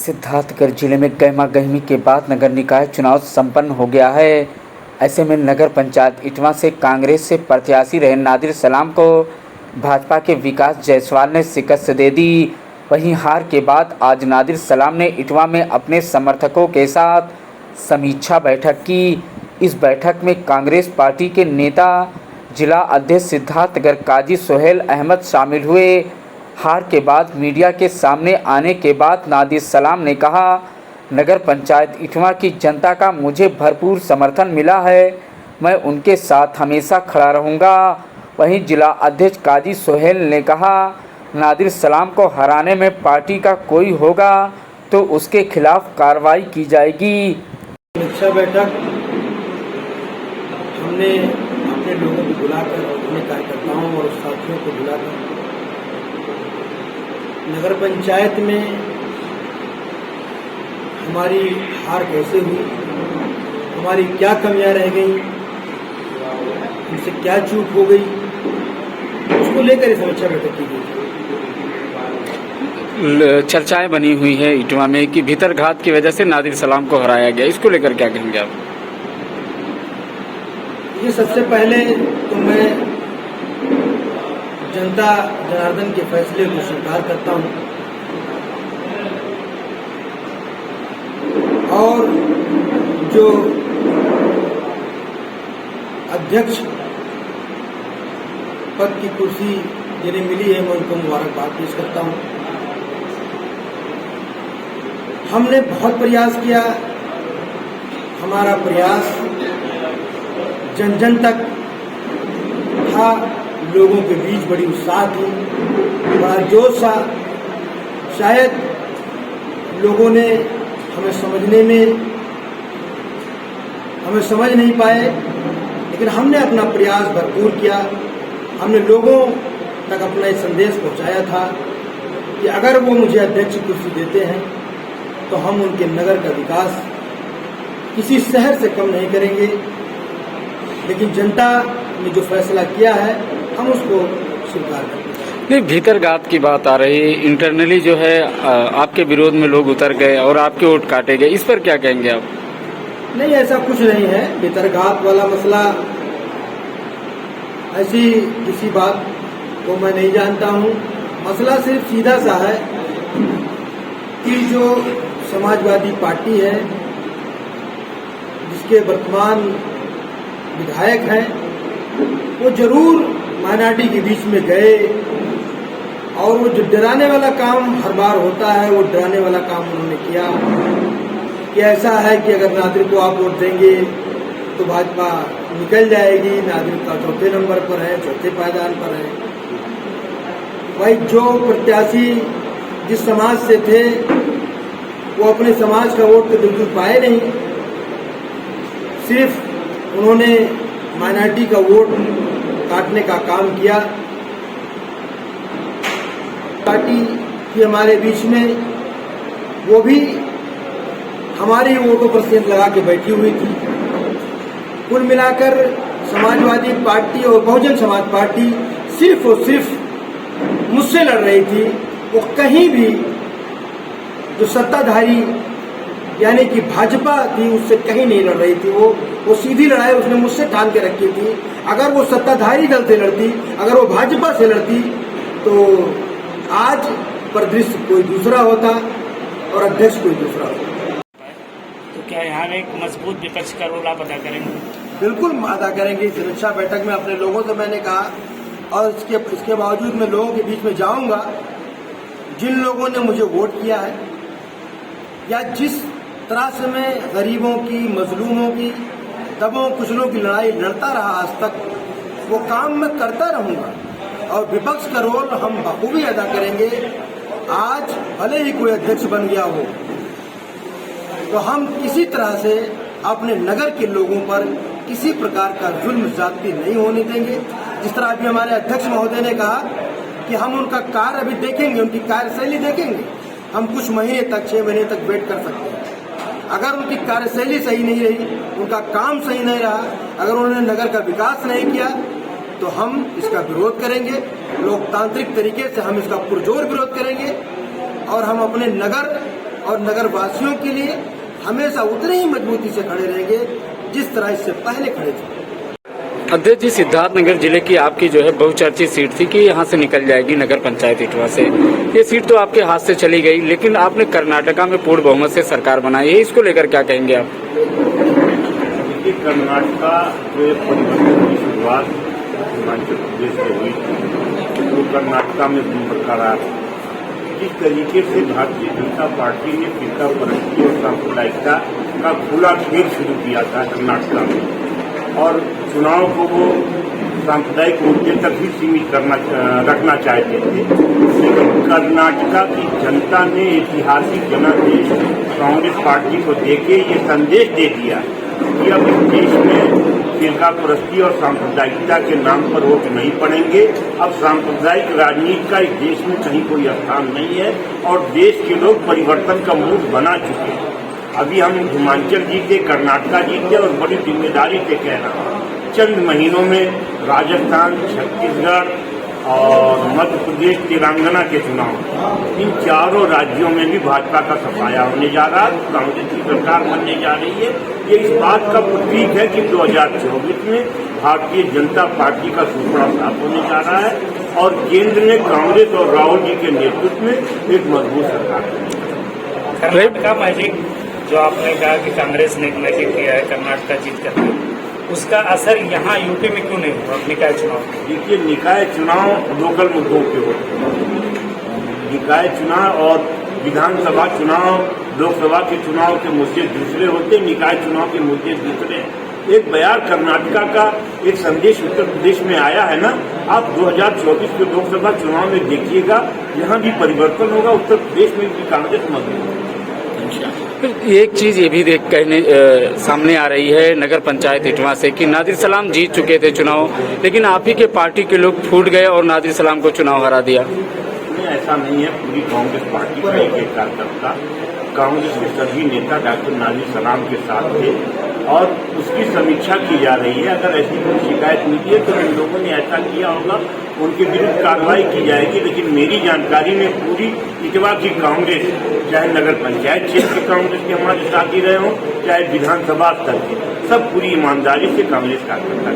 सिद्धार्थगढ़ जिले में गहमा गहमी के बाद नगर निकाय चुनाव संपन्न हो गया है। ऐसे में नगर पंचायत इटवा से कांग्रेस से प्रत्याशी रहे नादिर सलाम को भाजपा के विकास जायसवाल ने शिकस्त दे दी। वहीं हार के बाद आज नादिर सलाम ने इटवा में अपने समर्थकों के साथ समीक्षा बैठक की। इस बैठक में कांग्रेस पार्टी के नेता जिला अध्यक्ष सिद्धार्थगढ़ काजी सोहेल अहमद शामिल हुए। हार के बाद मीडिया के सामने आने के बाद नादिर सलाम ने कहा, नगर पंचायत इटवा की जनता का मुझे भरपूर समर्थन मिला है, मैं उनके साथ हमेशा खड़ा रहूँगा। वहीं जिला अध्यक्ष काजी सोहेल ने कहा, नादिर सलाम को हराने में पार्टी का कोई होगा तो उसके खिलाफ कार्रवाई की जाएगी। समीक्षा बैठक हमने अपने लोगों को बुलाकर, अपने कार्यकर्ताओं और साथियों को बुलाकर नगर पंचायत में हमारी हार कैसे हुई, हमारी क्या कमियां रह गई, हमसे क्या चूक हो गई, उसको लेकर ये समीक्षा बैठक की गई। चर्चाएं बनी हुई है इटवा में कि भीतरघात की वजह से नादिर सलाम को हराया गया, इसको लेकर क्या कहेंगे आप? ये सबसे पहले तो मैं जनता जनार्दन के फैसले को स्वीकार करता हूं और जो अध्यक्ष पद की कुर्सी जिन्हें मिली है मैं उनको मुबारकबाद पेश करता हूं। हमने बहुत प्रयास किया, हमारा प्रयास जन जन तक था, लोगों के बीच बड़ी उत्साह थी, बड़ा जोश था। शायद लोगों ने हमें समझ नहीं पाए, लेकिन हमने अपना प्रयास भरपूर किया। हमने लोगों तक अपना एक संदेश पहुंचाया था कि अगर वो मुझे अध्यक्ष कुर्सी देते हैं तो हम उनके नगर का विकास किसी शहर से कम नहीं करेंगे, लेकिन जनता ने जो फैसला किया है हम उसको स्वीकार करते हैं। नहीं, भीतरघात की बात आ रही है, इंटरनली जो है आपके विरोध में लोग उतर गए और आपके वोट काटे गए, इस पर क्या कहेंगे आप? नहीं, ऐसा कुछ नहीं है। भीतरघात वाला मसला, ऐसी किसी बात को मैं नहीं जानता हूँ। मसला सिर्फ सीधा सा है कि जो समाजवादी पार्टी है, जिसके वर्तमान विधायक हैं, वो जरूर माइनॉरिटी के बीच में गए और वो जो डराने वाला काम हर बार होता है, वो डराने वाला काम उन्होंने किया कि ऐसा है कि अगर नादिर को आप वोट देंगे तो भाजपा निकल जाएगी, नादिर का चौथे नंबर पर है, चौथे पायदान पर है। भाई, जो प्रत्याशी जिस समाज से थे वो अपने समाज का वोट तो बिल्कुल पाए नहीं, सिर्फ उन्होंने माइनॉरिटी का वोट काटने का काम किया। पार्टी की हमारे बीच में वो भी हमारी वोटों पर सेंध लगा के बैठी हुई थी। कुल मिलाकर समाजवादी पार्टी और बहुजन समाज पार्टी सिर्फ और सिर्फ मुझसे लड़ रही थी। वो कहीं भी जो सत्ताधारी यानी कि भाजपा थी उससे कहीं नहीं लड़ रही थी। वो सीधी लड़ाई उसने मुझसे ठान के रखी थी। अगर वो सत्ताधारी दल से लड़ती, अगर वो भाजपा से लड़ती तो आज परिदृश्य कोई दूसरा होता और अध्यक्ष कोई दूसरा होता। तो क्या यहाँ एक मजबूत विपक्ष का रोल आप अदा करेंगे? बिल्कुल अदा करेंगे। समीक्षा बैठक में अपने लोगों से मैंने कहा और इसके बावजूद मैं लोगों के बीच में जाऊंगा, जिन लोगों ने मुझे वोट किया है या जिस तरह से मैं गरीबों की, मजलूमों की, दबों कुचलों की लड़ाई लड़ता रहा आज तक, वो काम मैं करता रहूंगा और विपक्ष का रोल हम बखूबी अदा करेंगे। आज भले ही कोई अध्यक्ष बन गया हो तो हम किसी तरह से अपने नगर के लोगों पर किसी प्रकार का जुल्म ज्यादती नहीं होने देंगे। जिस तरह अभी हमारे अध्यक्ष महोदय ने कहा कि हम उनका कार्य अभी देखेंगे, उनकी कार्यशैली देखेंगे। हम कुछ महीने तक, 6 महीने तक वेट कर सकते हैं। अगर उनकी कार्यशैली सही नहीं रही, उनका काम सही नहीं रहा, अगर उन्होंने नगर का विकास नहीं किया तो हम इसका विरोध करेंगे। लोकतांत्रिक तरीके से हम इसका पुरजोर विरोध करेंगे और हम अपने नगर और नगर वासियों के लिए हमेशा उतने ही मजबूती से खड़े रहेंगे जिस तरह इससे पहले खड़े थे। अध्यक्ष जी, सिद्धार्थनगर जिले की आपकी जो है बहुचर्चित सीट थी कि यहाँ से निकल जाएगी नगर पंचायत इटवा से। ये सीट तो आपके हाथ से चली गई, लेकिन आपने कर्नाटका में पूर्ण बहुमत से सरकार बनाई है, इसको लेकर क्या कहेंगे आप? देखिए, कर्नाटका जो परिवर्तन की शुरुआत हिमाचल प्रदेश से हुई थी, तो कर्नाटका में बरकरार जिस तरीके से भारतीय जनता पार्टी ने फिरका परस्ती और सांप्रदायिकता का खुला खेल शुरू किया था कर्नाटका में, और चुनाव को वो सांप्रदायिक मुद्दे तक ही सीमित रखना चाहते थे। लेकिन कर्नाटका की जनता ने ऐतिहासिक जनादेश कांग्रेस पार्टी को देके ये संदेश दे दिया कि अब इस देश में फिरका परस्ती और सांप्रदायिकता के नाम पर वोट नहीं पड़ेंगे। अब सांप्रदायिक राजनीति का इस देश में कहीं कोई स्थान नहीं है और देश के लोग परिवर्तन का मूड बना चुके हैं। अभी हम हिमाचल जीते, कर्नाटका जीते और बड़ी जिम्मेदारी से कह रहा हूँ, चंद महीनों में राजस्थान, छत्तीसगढ़ और मध्य प्रदेश, तेलंगाना के चुनाव, इन चारों राज्यों में भी भाजपा का सफाया होने जा रहा है, कांग्रेस की सरकार बनने जा रही है। ये इस बात का प्रतीक है कि 2024 में भारतीय जनता पार्टी का सूपड़ा साफ होने जा रहा है और केंद्र में कांग्रेस और राहुल जी के नेतृत्व में एक मजबूत सरकार है। कर्नाटका मैजिक जो आपने कहा कि कांग्रेस ने एक मैजिक किया है कर्नाटका जीत कर, उसका असर यहाँ यूपी में क्यों नहीं हुआ निकाय चुनाव? देखिए, निकाय चुनाव लोकल मुद्दों के होते हैं। निकाय चुनाव और विधानसभा चुनाव, लोकसभा के चुनाव के मुद्दे दूसरे होते, निकाय चुनाव के मुद्दे दूसरे। एक बयान कर्नाटका का एक संदेश उत्तर प्रदेश में आया है ना, आप 2024 के लोकसभा चुनाव में देखिएगा, यहाँ भी परिवर्तन होगा, उत्तर प्रदेश में भी कांग्रेस मजबूत होगी। एक चीज ये भी सामने आ रही है नगर पंचायत इटवा से कि नादिर सलाम जीत चुके थे चुनाव, लेकिन आप ही के पार्टी के लोग फूट गए और नादिर सलाम को चुनाव हरा दिया। नहीं, ऐसा नहीं है। पूरी कांग्रेस पार्टी का एक कार्यकर्ता, कांग्रेस के सभी नेता डॉक्टर नादिर सलाम के साथ थे और उसकी समीक्षा की जा रही है। अगर ऐसी कोई शिकायत मिली है तो जिन लोगों ने ऐसा किया होगा उनके विरुद्ध कार्रवाई की जाएगी। लेकिन मेरी जानकारी में पूरी इटवा की कांग्रेस, चाहे नगर पंचायत क्षेत्र की कांग्रेस के हमारे साथी रहे हों, चाहे विधानसभा स्तर के, सब पूरी ईमानदारी से कांग्रेस कार्यकर्ता